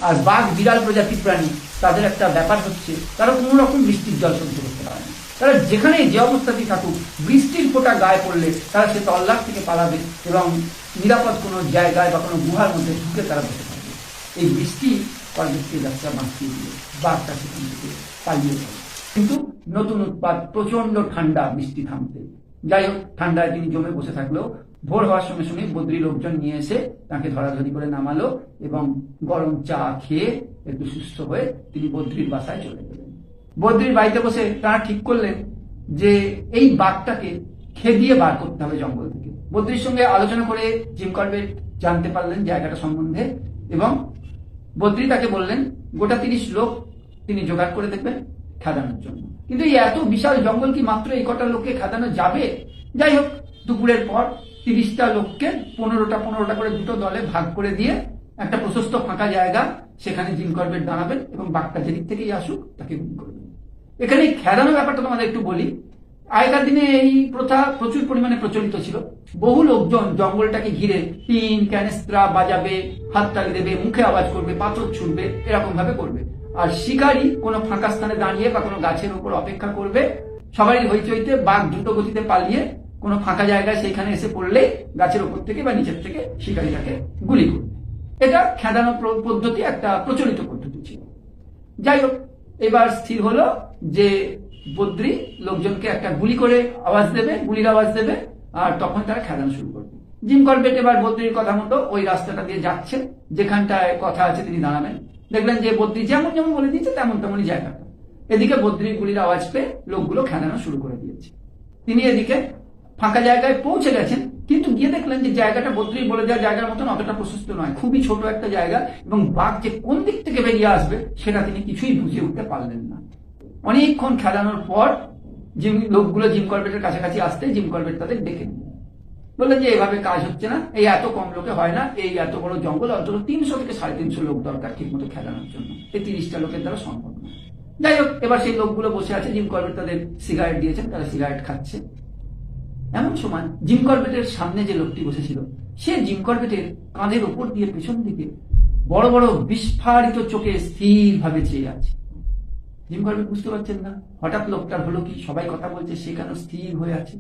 আর বাঘ বিড়াল প্রজাতির প্রাণী, তাদের একটা ব্যাপার হচ্ছে তারা কোনো রকম বৃষ্টির জল সহ্য করতে পারে না। তারা যেখানে যে অবস্থাতেই থাকুক, বৃষ্টির ফোঁটা গায়ে পড়লে তারা সে তল্লাট থেকে পালাবে এবং নিরাপদ কোনো জায়গায় বা কোনো গুহার মধ্যে ঢুকে তারা বসে থাকবে। এই বৃষ্টি পরবর্তী যাত্রা বাঁচিয়ে দিল, বাঘটা সেখান থেকে পালিয়ে গেল। কিন্তু নতুন উৎপাত, প্রচন্ড ঠান্ডা, বৃষ্টি থামতে। যাই হোক, ঠান্ডায় তিনি জমে বসে থাকলেও ভোর হওয়ার সঙ্গে সঙ্গে বদ্রী লোকজন নিয়ে এসে তাকে ধরাধরি করে নামালো এবং গরম চা খেয়ে একটু সুস্থ হয়ে তিনি বদ্রীর বাসায় চলে গেলেন। বদ্রীর বাড়িতে বসে তারা ঠিক করলেন যে এই বাঘটাকে খেদিয়ে বার করতে হবে জঙ্গল থেকে। বদ্রীর সঙ্গে আলোচনা করে জিম করবেট জানতে পারলেন জায়গাটা সম্বন্ধে এবং বদ্রী তাকে বললেন গোটা 30 লোক তিনি জোগাড় করে দেখবেন খেদানোর জন্য। কিন্তু এই এত বিশাল জঙ্গল কি মাত্র এই কটা লোককে খেদানো যাবে? যাই হোক, দুপুরের পর 30টা লোককে 15টা করে দুটো দলে ভাগ করে দিয়ে একটা প্রশস্ত ফাঁকা জায়গা, সেখানে জিম করবেট দাঁড়াবেন এবং বাঘটা যেদিক থেকেই আসুক তাকে গুলি করবেন। এখানে খেদানোর ব্যাপারটা তোমাদের একটু বলি। আগেকার দিনে এই প্রথা প্রচুর পরিমাণে প্রচলিত ছিল। বহু লোকজন জঙ্গলটাকে ঘিরে টিন ক্যানেস্ত্রা বাজাবে, হাততালি দেবে, মুখে আওয়াজ করবে, পাথর ছুঁড়বে, এরকম ভাবে করবে। আর শিকারী কোনো ফাঁকা স্থানে দাঁড়িয়ে বা কোনো গাছের উপর অপেক্ষা করবে। সবারই হইচইতে বাঘ দ্রুত গতিতে পালিয়ে কোনো ফাঁকা জায়গায় সেখানে এসে পড়লে গাছের উপর থেকে বা নিচের থেকে শিকারী তাকে গুলি করবে। এটা খেদানো পদ্ধতি, একটা প্রচলিত পদ্ধতি ছিল। যাই হোক, এবার স্থির হলো যে বদ্রী লোকজনকে একটা গুলি করে আওয়াজ দেবে, গুলির আওয়াজ দেবে, আর তখন তারা খেদানো শুরু করবে। জিম করবেট এবার বদ্রীর কথা মতো ওই রাস্তাটা দিয়ে যাচ্ছে, যেখানটায় কথা আছে তিনি দাঁড়াবেন। দেখলেন যে বদ্রী যেমন যেমন বলে দিয়েছে তেমন তেমনই জায়গাটা। এদিকে বদ্রীর গুলির আওয়াজ পেয়ে লোকগুলো খেদানো শুরু করে দিয়েছে। তিনি এদিকে ফাঁকা জায়গায় পৌঁছে গেছেন, কিন্তু গিয়ে দেখলেন যে জায়গাটা বদ্রী বলে দেওয়ার জায়গার মতন অতটা প্রশস্ত নয়, খুবই ছোট একটা জায়গা এবং বাঘ যে কোন দিক থেকে বেরিয়ে আসবে সেটা তিনি কিছুই বুঝে উঠতে পারলেন না। অনেকক্ষণ খেলানোর পর লোকগুলো জিম করবেটের কাছাকাছি আসতে জিম করবেট তাদের ডেকে নিলেন, বললেন যে এভাবে কাজ হচ্ছে না, এই এত কম লোকে হয় না, এই এত বড় জঙ্গল অন্তত 300 থেকে 350 লোক দরকার ঠিক মতো খেলানোর জন্য, এই 30টা লোকের দ্বারা সম্ভব না। যাই হোক, এবার সেই লোকগুলো বসে আছে, জিম করবেট তাদের সিগারেট দিয়েছেন, তারা সিগারেট খাচ্ছে। এমন সময় জিম করবেটের সামনে যে লোকটি বসেছিল সে জিম করবেটের কাঁধের ওপর দিয়ে পেছন দিকে বড় বড় বিস্ফারিত চোখে স্থির ভাবে চেয়ে আছে। জিম করবেট বুঝতে পারছেন না হঠাৎ লোকটার হলো কি, সবাই কথা বলছে, সে কেন স্থির হয়ে আছে।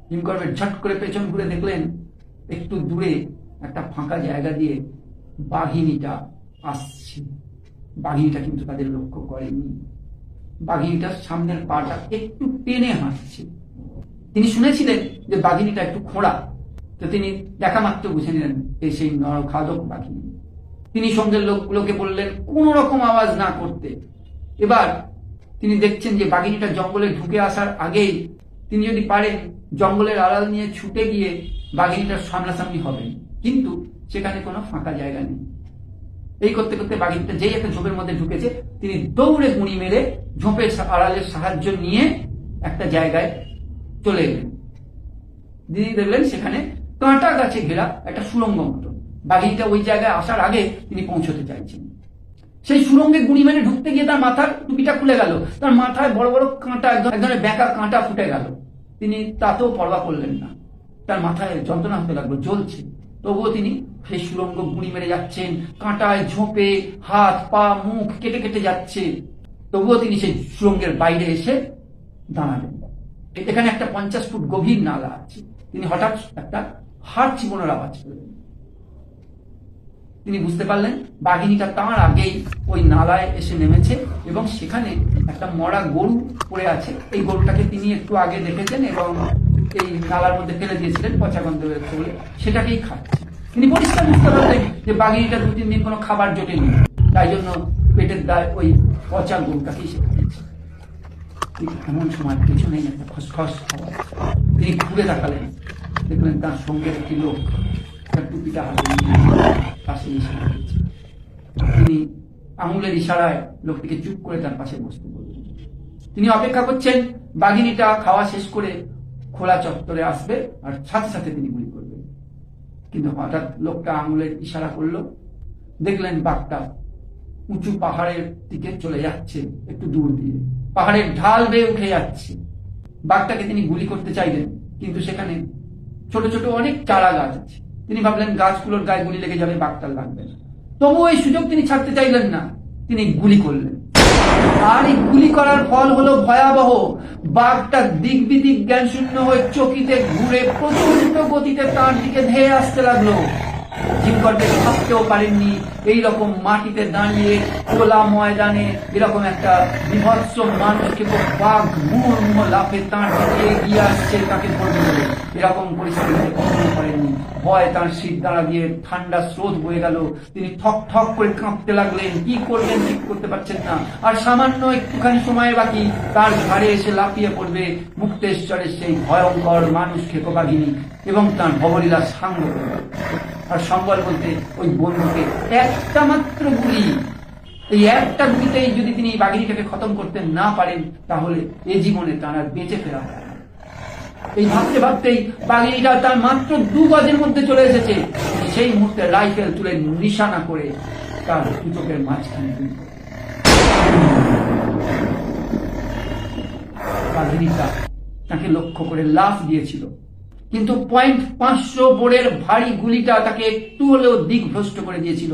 জিম করবেট ঝট করে পেছন ঘুরে দেখলেন একটু দূরে একটা ফাঁকা জায়গা দিয়ে বাঘিনীটা আসছে। বাঘিনীটা কিন্তু তাদের লক্ষ্য করেনি। বাঘিনীটার সামনের পাটা একটু টেনে হাঁটছে। তিনি শুনেছিলেন যে বাঘিনীটা একটু খোঁড়া, তো তিনি দেখা মাত্র বুঝে নিলেন এই সেই নরখাদক বাঘিনী। তিনি সঙ্গের লোকগুলোকে বললেন কোন রকম আওয়াজ না করতে। এবার তিনি দেখছেন যে বাঘিনীটা জঙ্গলে ঢুকে আসার আগেই তিনি যদি পারেন জঙ্গলের আড়াল নিয়ে ছুটে গিয়ে বাঘিনীটার সামনাসামনি হবেন, কিন্তু সেখানে কোনো ফাঁকা জায়গা নেই। এই করতে করতে বাঘিনীটা যেই একটা ঝোপের মধ্যে ঢুকেছে, তিনি দৌড়ে গুঁড়ি মেরে ঝোপের আড়ালের সাহায্য নিয়ে একটা জায়গায় চলে এলেন। দিদি দেখলেন সেখানে কাঁটা গাছে ঘেরা একটা সুড়ঙ্গ মতো। বাঘিনীটা ওই জায়গায় আসার আগে তিনি পৌঁছতে চাইছেন। সেই সুড়ঙ্গে গুঁড়ি মেরে ঢুকতে গিয়ে তার মাথার টুপিটা খুলে গেল, তার মাথায় বড় বড় কাঁটা, এক ধরনের বেঁকা কাঁটা ফুটে গেল। তিনি তাতেও পরোয়া করলেন না, তার মাথায় যন্ত্রণা হতে লাগলো, জ্বলছে। তবুও তিনি সেই সুড়ঙ্গ গুঁড়ি মেরে যাচ্ছেন, কাঁটায় ঝোপে হাত পা মুখ কেটে কেটে যাচ্ছে। তবুও তিনি সেই সুড়ঙ্গের বাইরে এসে দাঁড়ালেন। এখানে একটা 50 ফুট গভীর নালা আছে। তিনি হঠাৎ একটা হাড় চিবোনোর আওয়াজ পেলেন। তিনি বুঝতে পারলেন বাঘিনীটা তাঁর আগেই ওই নালায় এসে নেমেছে এবং সেখানে একটা মরা গরু পড়ে আছে। এই গরুটাকে তিনি একটু আগে দেখেছেন এবং এই নালার মধ্যে ফেলে দিয়েছিলেন পচা গন্ধ বলে, সেটাকেই খাচ্ছে। তিনি পরিষ্কার বুঝতে পারলেন যে বাঘিনীটা 2-3 দিন কোনো খাবার জোটেনি, তাই জন্য পেটের দায় ওই পচা গরুটাকেই সে খাচ্ছে। এমন সময় পেছনেই একটা খসখস আওয়াজ। তিনি ঘুরে তাকালেন, দেখলেন তার সঙ্গে একটি লোক তার টুপিটা হাতে নিয়ে পাশে এসে দাঁড়িয়েছে। তিনি আঙুলের ইশারায় লোকটিকে চুপ করে তার পাশে বসতে বললেন। তিনি অপেক্ষা করছেন বাঘিনীটা খাওয়া শেষ করে খোলা চত্বরে আসবে আর সাথে সাথে তিনি গুলি করবেন। কিন্তু হঠাৎ লোকটা আঙুলের ইশারা করলো, দেখলেন বাঘটা উঁচু পাহাড়ের দিকে চলে যাচ্ছে, একটু দূর দিয়ে পাহাড়ের ঢাল বেয়ে উঠে যাচ্ছে। বাঘটাকে তিনি গুলি করতে চাইলেন, কিন্তু সেখানে ছোট ছোট অনেক চারা গাছ আছে। তিনি ভাবলেন গাছগুলোর গায়ে গুলি লেগে যাবে, বাঘটার লাগবে না। তবু এই সুযোগ তিনি ছাড়তে চাইলেন না, তিনি গুলি করলেন। আর এই গুলি করার ফল হলো ভয়াবহ। বাঘটা দিক বিদিক জ্ঞান শূন্য হয়ে চকিতে ঘুরে প্রচন্ড গতিতে তার দিকে ধেয়ে আসতে লাগলো। জিম কর্বেট ভাবতেও পারেননি এইরকম মাটিতে দাঁড়িয়ে খোলা ময়দানে এরকম একটা বিভৎস মানুষকে বাঘ মুহুর্মুহ লাফে তাঁর দিকে এগিয়ে আসছে, তাকে ধরবে বলে। এরকম পরিস্থিতিতে কখনো করেননি। ভয় তাঁর শীত দাঁড়া দিয়ে ঠান্ডা স্রোত বয়ে গেল। তিনি ঠক ঠক করে কাঁপতে লাগলেন, কি করবেন ঠিক করতে পারছেন না। আর সামান্য একটুখানি সময় বাকি, তার ঘাড়ে এসে লাফিয়ে পড়বে মুক্তেশ্বরের সেই ভয়ঙ্কর মানুষ খেকোবাঘিনী এবং তাঁর ভবলীলা সাঙ্গ করবে। আর সম্বল বলতে ওই বন্ধুকে একটা মাত্র গুলি, এই একটা গুলিতেই যদি তিনি এই বাঘিনীটাকে খতম করতে না পারেন, তাহলে এ জীবনে তার আর বেঁচে ফেরা হয়। এই ভাবতে ভাবতেই বাঘিনীটা তার মাত্র 2 গজের মধ্যে চলে এসেছে। সেই মুহূর্তে রাইফেল তুলে নিশানা করে তার চোখের মাঝখানে বাঘিনীটা তাকে লক্ষ্য করে লাফ দিয়েছিল, কিন্তু .500 বোরের ভারী গুলিটা তাকে একটু হলেও দিক ভ্রষ্ট করে দিয়েছিল।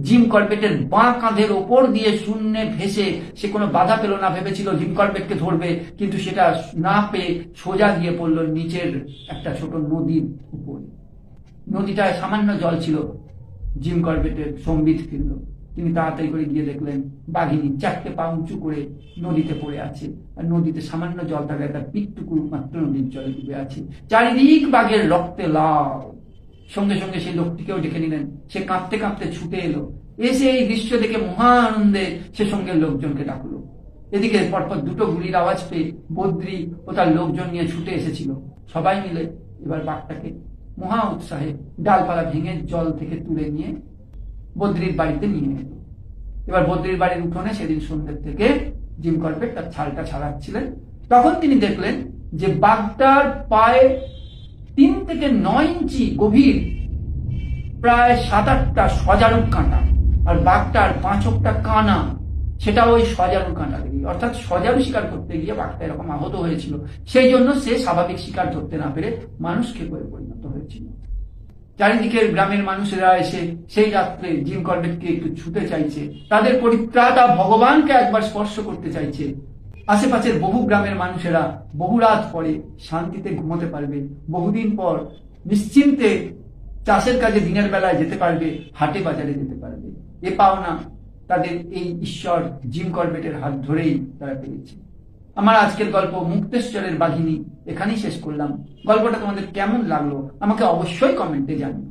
জিম কর্বেটের বাঁ কাঁধের ওপর দিয়ে শূন্যে ভেসে সে কোনো বাধা পেল না। ভেবেছিল জিম কর্বেটকে ধরবে, কিন্তু সেটা না পেয়ে সোজা গিয়ে পড়লো নিচের একটা ছোট নদীর উপর। নদীটায় সামান্য জল ছিল। জিম কর্বেটের সম্বিত ফিরল। তিনি তাড়াতাড়ি করে গিয়ে দেখলেন বাঘিনী 4টে পা উঁচু করে নদীতে পড়ে আছে, আর নদীতে সামান্য জল থাকায় তার পিঠটুকু মাত্র নদীর জলে ডুবে আছে। চারিদিক বাঘের রক্তে লাল। সঙ্গে সঙ্গে সেই লোকটিকেও ডেকে নিলেন। সে কাঁপতে কাঁপতে ছুটে এলো। এসে এই দৃশ্য দেখে মহা আনন্দে সে সঙ্গে লোকজনকে ডাকলো। এদিকে পরপর 2টো গুলির আওয়াজ পেয়ে বদ্রী ও তার লোকজন নিয়ে ছুটে এসেছিল। সবাই মিলে এবার বাঘটাকে মহা উৎসাহে ডালপালা ভেঙে জল থেকে তুলে নিয়ে বদ্রীর বাড়িতে নিয়ে এলো। এবার বদ্রীর বাড়ির উঠোনে সেদিন সন্ধ্যের থেকে জিম কর্বেট তার ছালটা ছাড়াচ্ছিলেন। তখন তিনি দেখলেন যে বাঘটার পায়ে 3 থেকে 9 ইঞ্চি গভীর প্রায় 7-8টা সজারু কাঁটা, আর বাঘটার 5-6টা কানা, সেটা ওই সজারু কাঁটা দিয়ে, অর্থাৎ সজারু শিকার করতে গিয়ে বাঘটা এরকম আহত হয়েছিল। সেই জন্য সে স্বাভাবিক শিকার ধরতে না পেরে মানুষকে পরিণত হয়েছিল। চারিদিকের গ্রামের মানুষেরা এসে সেই রাত্রে জিম কর্বেটকে একটু ছুতে চাইছে, তাদের পরিত্রাতা ভগবানকে একবার স্পর্শ করতে চাইছে। আশেপাশের বহু গ্রামের মানুষেরা বহু রাত পরে শান্তিতে ঘুমোতে পারবে, বহুদিন পর নিশ্চিন্তে চাষের কাজে দিনের বেলায় যেতে পারবে, হাটে বাজারে যেতে পারবে। এ পাওনা তাদের এই ঈশ্বর জিম কর্বেটের হাত ধরেই তারা পেয়েছে। আমার আজকের গল্প মুক্তেশ্বরের বাঘিনী এখানেই শেষ করলাম। গল্পটা তোমাদের কেমন লাগলো আমাকে অবশ্যই কমেন্টে জানিও।